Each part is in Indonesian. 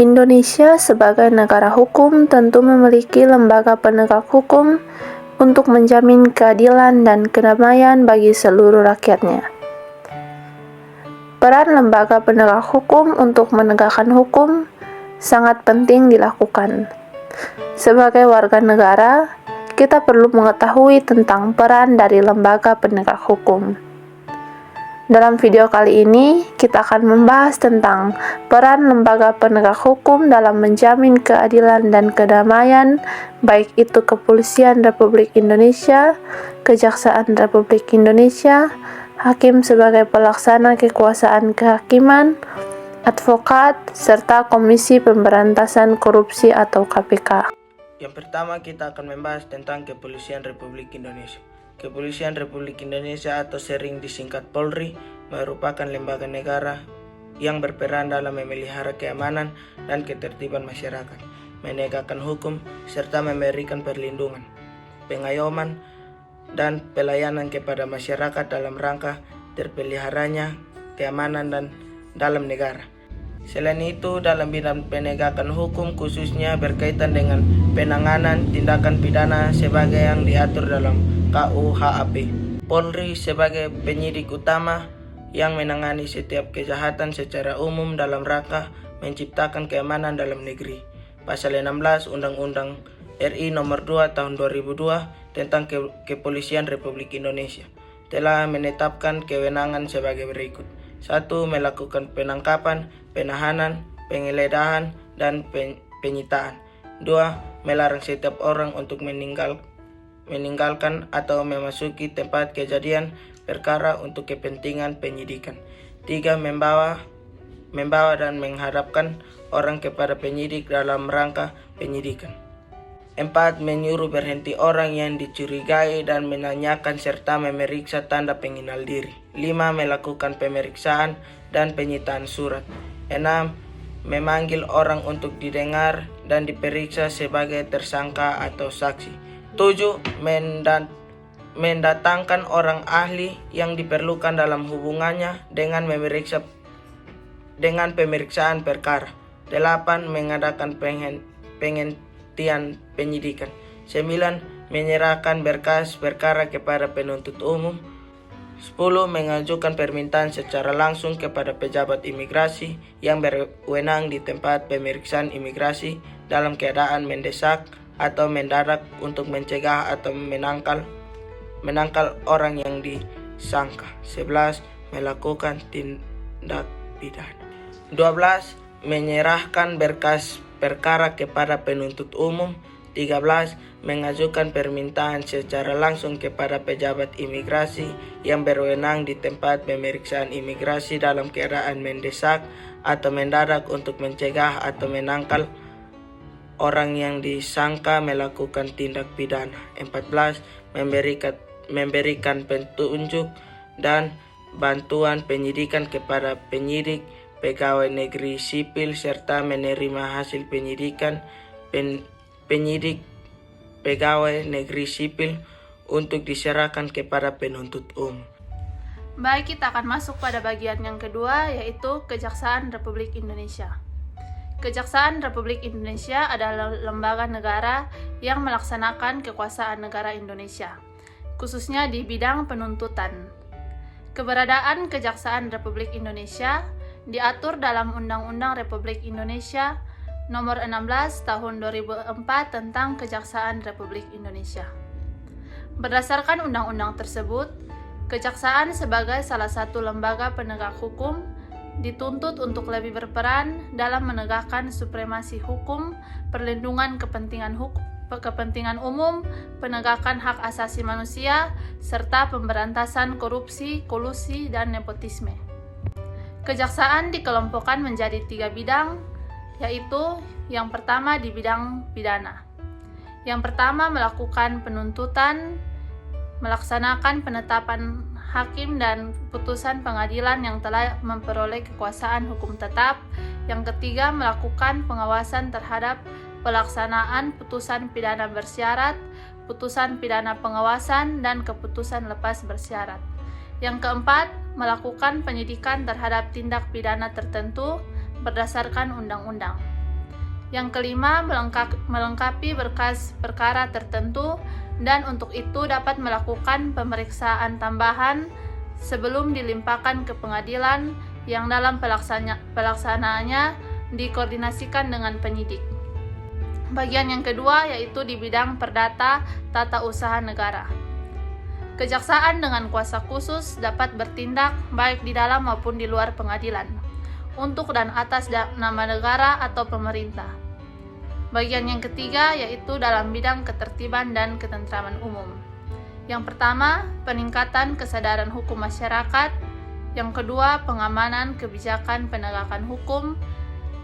Indonesia sebagai negara hukum tentu memiliki lembaga penegak hukum untuk menjamin keadilan dan kedamaian bagi seluruh rakyatnya. Peran lembaga penegak hukum untuk menegakkan hukum sangat penting dilakukan. Sebagai warga negara, kita perlu mengetahui tentang peran dari lembaga penegak hukum. Dalam video kali ini, kita akan membahas tentang peran lembaga penegak hukum dalam menjamin keadilan dan kedamaian, baik itu Kepolisian Republik Indonesia, Kejaksaan Republik Indonesia, hakim sebagai pelaksana kekuasaan kehakiman, advokat, serta Komisi Pemberantasan Korupsi atau KPK. Yang pertama, kita akan membahas tentang Kepolisian Republik Indonesia. Kepolisian Republik Indonesia atau sering disingkat Polri merupakan lembaga negara yang berperan dalam memelihara keamanan dan ketertiban masyarakat, menegakkan hukum, serta memberikan perlindungan, pengayoman, dan pelayanan kepada masyarakat dalam rangka terpeliharanya keamanan dan dalam negara. Selain itu, dalam bidang penegakan hukum khususnya berkaitan dengan penanganan tindakan pidana sebagai yang diatur dalam KUHP. Polri sebagai penyidik utama yang menangani setiap kejahatan secara umum dalam rangka menciptakan keamanan dalam negeri. Pasal 16 Undang-Undang RI Nomor 2 Tahun 2002 tentang Kepolisian Republik Indonesia telah menetapkan kewenangan sebagai berikut. 1. Melakukan penangkapan, penahanan, penggeledahan, dan penyitaan. 2. Melarang setiap orang untuk meninggalkan atau memasuki tempat kejadian perkara untuk kepentingan penyidikan. 3. Membawa dan menghadapkan orang kepada penyidik dalam rangka penyidikan. 4. Menyuruh berhenti orang yang dicurigai dan menanyakan serta memeriksa tanda pengenal diri. 5. Melakukan pemeriksaan dan penyitaan surat. 6. Memanggil orang untuk didengar dan diperiksa sebagai tersangka atau saksi. 7. Mendatangkan orang ahli yang diperlukan dalam hubungannya dengan pemeriksaan perkara. 8. Mengadakan penghentian penyidikan. 9. Menyerahkan berkas perkara kepada penuntut umum. 10. Mengajukan permintaan secara langsung kepada pejabat imigrasi yang berwenang di tempat pemeriksaan imigrasi dalam keadaan mendesak atau mendadak untuk mencegah atau menangkal orang yang disangka. 11. Melakukan tindak pidana. 12. Menyerahkan berkas perkara kepada penuntut umum. 13. Mengajukan permintaan secara langsung kepada pejabat imigrasi yang berwenang di tempat pemeriksaan imigrasi dalam keadaan mendesak atau mendadak untuk mencegah atau menangkal orang yang disangka melakukan tindak pidana. 14. Memberikan petunjuk dan bantuan penyidikan kepada penyidik, pegawai negeri sipil, serta menerima hasil penyidikan penyidik pegawai negeri sipil untuk diserahkan kepada penuntut umum. Baik, kita akan masuk pada bagian yang kedua, yaitu Kejaksaan Republik Indonesia. Kejaksaan Republik Indonesia adalah lembaga negara yang melaksanakan kekuasaan negara Indonesia, khususnya di bidang penuntutan. Keberadaan Kejaksaan Republik Indonesia diatur dalam Undang-Undang Republik Indonesia Nomor 16 Tahun 2004 tentang Kejaksaan Republik Indonesia. Berdasarkan undang-undang tersebut, Kejaksaan sebagai salah satu lembaga penegak hukum dituntut untuk lebih berperan dalam menegakkan supremasi hukum, perlindungan kepentingan umum, penegakan hak asasi manusia, serta pemberantasan korupsi, kolusi, dan nepotisme. Kejaksaan dikelompokkan menjadi 3 bidang, yaitu yang pertama di bidang pidana. Yang pertama melakukan penuntutan, melaksanakan penetapan hakim dan putusan pengadilan yang telah memperoleh kekuasaan hukum tetap. Yang ketiga melakukan pengawasan terhadap pelaksanaan putusan pidana bersyarat, putusan pidana pengawasan, dan keputusan lepas bersyarat. Yang keempat melakukan penyidikan terhadap tindak pidana tertentu berdasarkan undang-undang. Yang kelima, melengkapi berkas perkara tertentu dan untuk itu dapat melakukan pemeriksaan tambahan sebelum dilimpahkan ke pengadilan yang dalam pelaksanaannya dikoordinasikan dengan penyidik. Bagian yang kedua yaitu di bidang perdata tata usaha negara. Kejaksaan dengan kuasa khusus dapat bertindak baik di dalam maupun di luar pengadilan, untuk dan atas nama negara atau pemerintah. Bagian yang ketiga yaitu dalam bidang ketertiban dan ketentraman umum. Yang pertama, peningkatan kesadaran hukum masyarakat. Yang kedua, pengamanan kebijakan penegakan hukum.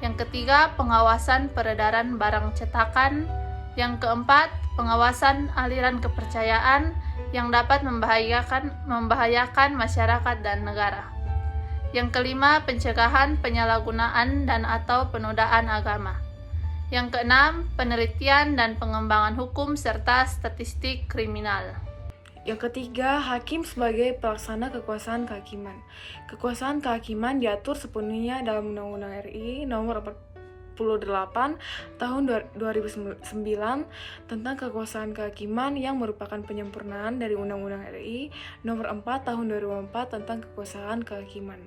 Yang ketiga, pengawasan peredaran barang cetakan. Yang keempat, pengawasan aliran kepercayaan yang dapat membahayakan masyarakat dan negara. Yang kelima, pencegahan penyalahgunaan dan atau penodaan agama. Yang keenam, penelitian dan pengembangan hukum serta statistik kriminal. Yang ketiga, hakim sebagai pelaksana kekuasaan kehakiman. Kekuasaan kehakiman diatur sepenuhnya dalam Undang-Undang RI Nomor 48 Tahun 2009 tentang kekuasaan kehakiman yang merupakan penyempurnaan dari Undang-Undang RI Nomor 4 Tahun 2004 tentang kekuasaan kehakiman.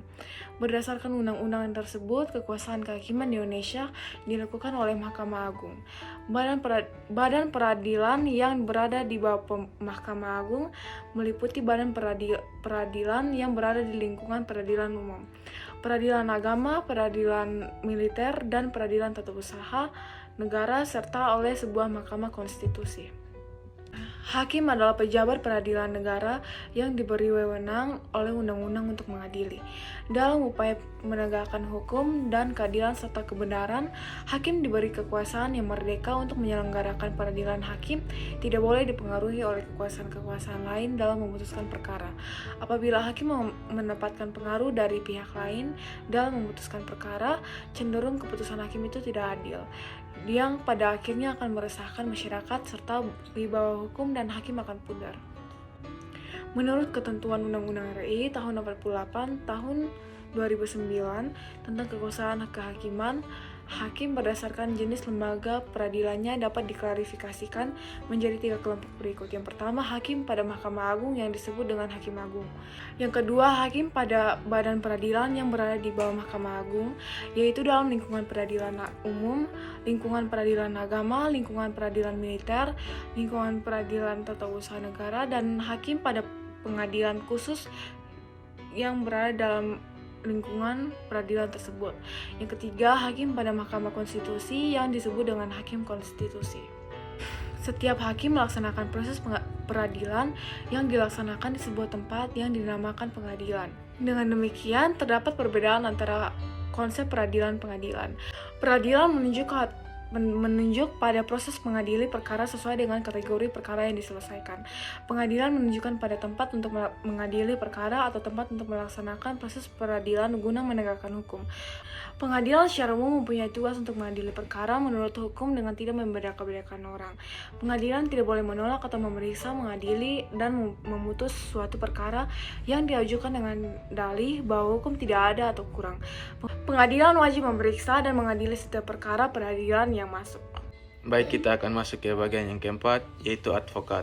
Berdasarkan undang-undang tersebut, kekuasaan kehakiman di Indonesia dilakukan oleh Mahkamah Agung. Badan peradilan yang berada di bawah Mahkamah Agung meliputi badan peradilan yang berada di lingkungan peradilan umum, peradilan agama, peradilan militer, dan peradilan tata usaha negara serta oleh sebuah mahkamah konstitusi. Hakim adalah pejabat peradilan negara yang diberi wewenang oleh undang-undang untuk mengadili. Dalam upaya menegakkan hukum dan keadilan serta kebenaran, hakim diberi kekuasaan yang merdeka untuk menyelenggarakan peradilan. Hakim tidak boleh dipengaruhi oleh kekuasaan-kekuasaan lain dalam memutuskan perkara. Apabila hakim mendapatkan pengaruh dari pihak lain dalam memutuskan perkara, cenderung keputusan hakim itu tidak adil, yang pada akhirnya akan meresahkan masyarakat serta wibawa hukum dan hakim akan pudar. Menurut ketentuan Undang-Undang RI tahun 48 tahun 2009 tentang kekuasaan kehakiman, hakim berdasarkan jenis lembaga peradilannya dapat diklarifikasikan menjadi 3 kelompok berikut. Yang pertama, hakim pada Mahkamah Agung yang disebut dengan Hakim Agung. Yang kedua, hakim pada badan peradilan yang berada di bawah Mahkamah Agung, yaitu dalam lingkungan peradilan umum, lingkungan peradilan agama, lingkungan peradilan militer, lingkungan peradilan tata usaha negara, dan hakim pada pengadilan khusus yang berada dalam lingkungan peradilan tersebut. Yang ketiga, hakim pada Mahkamah Konstitusi yang disebut dengan Hakim Konstitusi. Setiap hakim melaksanakan proses peradilan yang dilaksanakan di sebuah tempat yang dinamakan pengadilan. Dengan demikian, terdapat perbedaan antara konsep peradilan pengadilan. Peradilan menunjuk pada proses mengadili perkara sesuai dengan kategori perkara yang diselesaikan. Pengadilan menunjukkan pada tempat untuk mengadili perkara atau tempat untuk melaksanakan proses peradilan guna menegakkan hukum. Pengadilan secara umum mempunyai tugas untuk mengadili perkara menurut hukum dengan tidak membedakan orang. Pengadilan tidak boleh menolak atau memeriksa, mengadili, dan memutus suatu perkara yang diajukan dengan dalih bahwa hukum tidak ada atau kurang. Pengadilan wajib memeriksa dan mengadili setiap perkara peradilan yang masuk. Baik, kita akan masuk ke bagian yang keempat, yaitu advokat.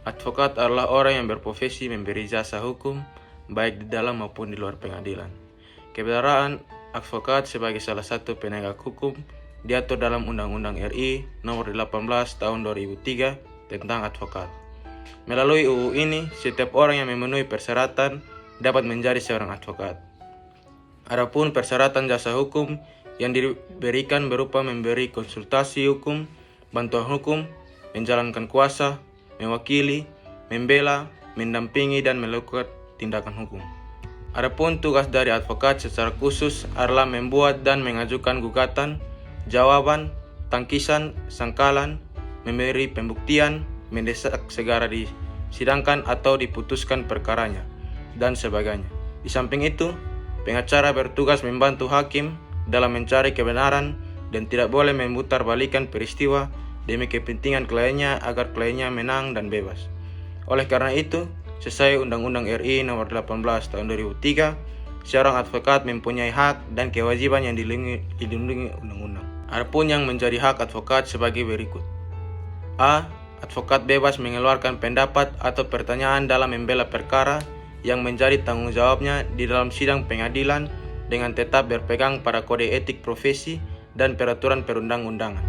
Advokat adalah orang yang berprofesi memberi jasa hukum, baik di dalam maupun di luar pengadilan. Kebenaran advokat sebagai salah satu penegak hukum diatur dalam Undang-Undang RI Nomor 18 Tahun 2003 tentang advokat. Melalui UU ini, setiap orang yang memenuhi persyaratan dapat menjadi seorang advokat. Adapun persyaratan jasa hukum yang diberikan berupa memberi konsultasi hukum, bantuan hukum, menjalankan kuasa, mewakili, membela, mendampingi, dan melakukan tindakan hukum. Adapun tugas dari advokat secara khusus adalah membuat dan mengajukan gugatan, jawaban, tangkisan, sangkalan, memberi pembuktian, mendesak segera disidangkan atau diputuskan perkaranya, dan sebagainya. Di samping itu, pengacara bertugas membantu hakim dalam mencari kebenaran dan tidak boleh memutarbalikkan peristiwa demi kepentingan kliennya agar kliennya menang dan bebas. Oleh karena itu, sesuai Undang-Undang RI Nomor 18 Tahun 2003, seorang advokat mempunyai hak dan kewajiban yang dilindungi Undang-Undang. Adapun yang menjadi hak advokat sebagai berikut. A. Advokat bebas mengeluarkan pendapat atau pertanyaan dalam membela perkara yang menjadi tanggung jawabnya di dalam sidang pengadilan dengan tetap berpegang pada kode etik profesi dan peraturan perundang-undangan.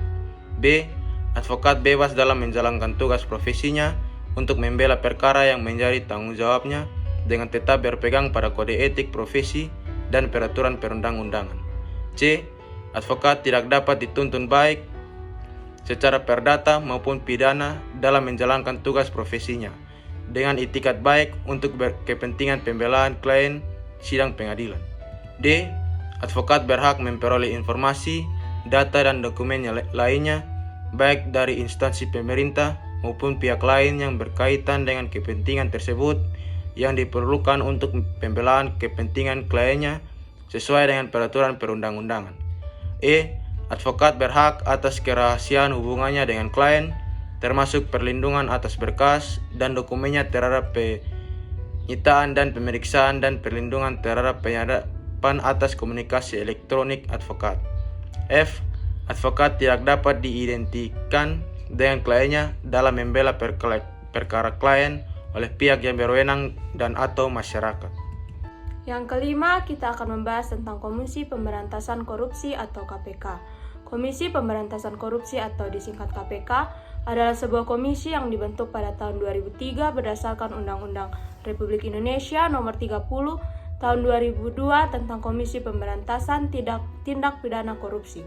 B. Advokat bebas dalam menjalankan tugas profesinya untuk membela perkara yang menjadi tanggung jawabnya dengan tetap berpegang pada kode etik profesi dan peraturan perundang-undangan. C. Advokat tidak dapat dituntut baik secara perdata maupun pidana dalam menjalankan tugas profesinya dengan itikat baik untuk kepentingan pembelaan klien sidang pengadilan. D. Advokat berhak memperoleh informasi, data dan dokumen lainnya baik dari instansi pemerintah maupun pihak lain yang berkaitan dengan kepentingan tersebut yang diperlukan untuk pembelaan kepentingan kliennya sesuai dengan peraturan perundang-undangan. E. Advokat berhak atas kerahasiaan hubungannya dengan klien, termasuk perlindungan atas berkas dan dokumennya terhadap penyitaan dan pemeriksaan dan perlindungan terhadap penyadapan atas komunikasi elektronik advokat. F. Advokat tidak dapat diidentikan dengan kliennya dalam membela perkara klien oleh pihak yang berwenang dan atau masyarakat. Yang kelima, kita akan membahas tentang Komisi Pemberantasan Korupsi atau KPK. Komisi Pemberantasan Korupsi atau disingkat KPK adalah sebuah komisi yang dibentuk pada tahun 2003 berdasarkan Undang-Undang Republik Indonesia Nomor 30 Tahun 2002 tentang Komisi Pemberantasan Tindak Pidana Korupsi.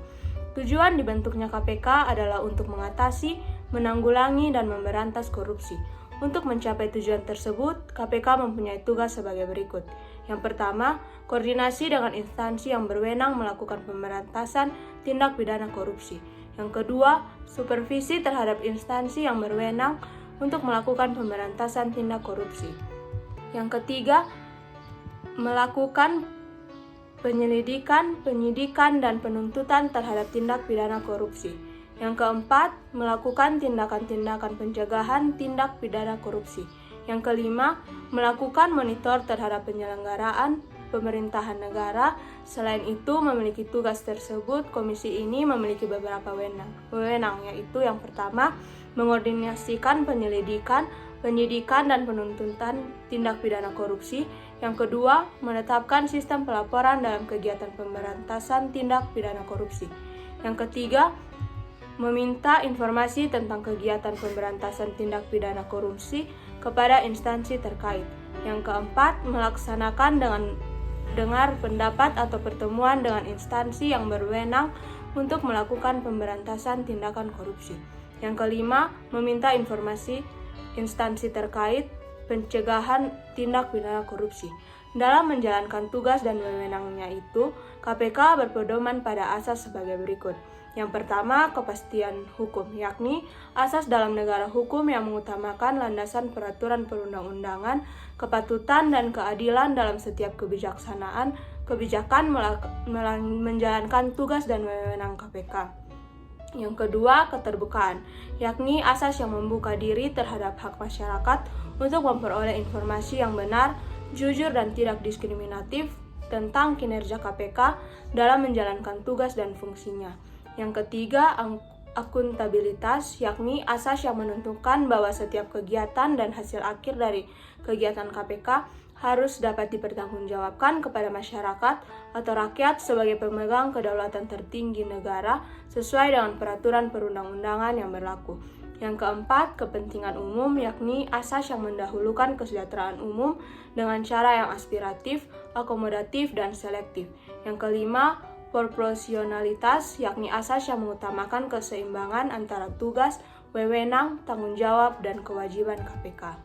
Tujuan dibentuknya KPK adalah untuk mengatasi, menanggulangi, dan memberantas korupsi. Untuk mencapai tujuan tersebut, KPK mempunyai tugas sebagai berikut. Yang pertama, koordinasi dengan instansi yang berwenang melakukan pemberantasan tindak pidana korupsi. Yang kedua, supervisi terhadap instansi yang berwenang untuk melakukan pemberantasan tindak korupsi. Yang ketiga, melakukan penyelidikan, penyidikan, dan penuntutan terhadap tindak pidana korupsi. Yang keempat, melakukan tindakan-tindakan pencegahan tindak pidana korupsi. Yang kelima, melakukan monitor terhadap penyelenggaraan pemerintahan negara. Selain itu, memiliki tugas tersebut, komisi ini memiliki beberapa wewenang, yaitu yang pertama, mengordinasikan penyelidikan, penyidikan, dan penuntutan tindak pidana korupsi. Yang kedua, menetapkan sistem pelaporan dalam kegiatan pemberantasan tindak pidana korupsi. Yang ketiga, meminta informasi tentang kegiatan pemberantasan tindak pidana korupsi kepada instansi terkait. Yang keempat, melaksanakan dengar pendapat atau pertemuan dengan instansi yang berwenang untuk melakukan pemberantasan tindakan korupsi. Yang kelima, meminta informasi instansi terkait pencegahan tindak pidana korupsi. Dalam menjalankan tugas dan wewenangnya itu, KPK berpedoman pada asas sebagai berikut. Yang pertama, kepastian hukum, yakni asas dalam negara hukum yang mengutamakan landasan peraturan perundang-undangan, kepatutan dan keadilan dalam setiap kebijakan menjalankan tugas dan wewenang KPK. Yang kedua, keterbukaan, yakni asas yang membuka diri terhadap hak masyarakat untuk memperoleh informasi yang benar, jujur, dan tidak diskriminatif tentang kinerja KPK dalam menjalankan tugas dan fungsinya. Yang ketiga, akuntabilitas, yakni asas yang menentukan bahwa setiap kegiatan dan hasil akhir dari kegiatan KPK harus dapat dipertanggungjawabkan kepada masyarakat atau rakyat sebagai pemegang kedaulatan tertinggi negara sesuai dengan peraturan perundang-undangan yang berlaku. Yang keempat, kepentingan umum, yakni asas yang mendahulukan kesejahteraan umum dengan cara yang aspiratif, akomodatif, dan selektif. Yang kelima, proporsionalitas, yakni asas yang mengutamakan keseimbangan antara tugas, wewenang, tanggung jawab, dan kewajiban KPK.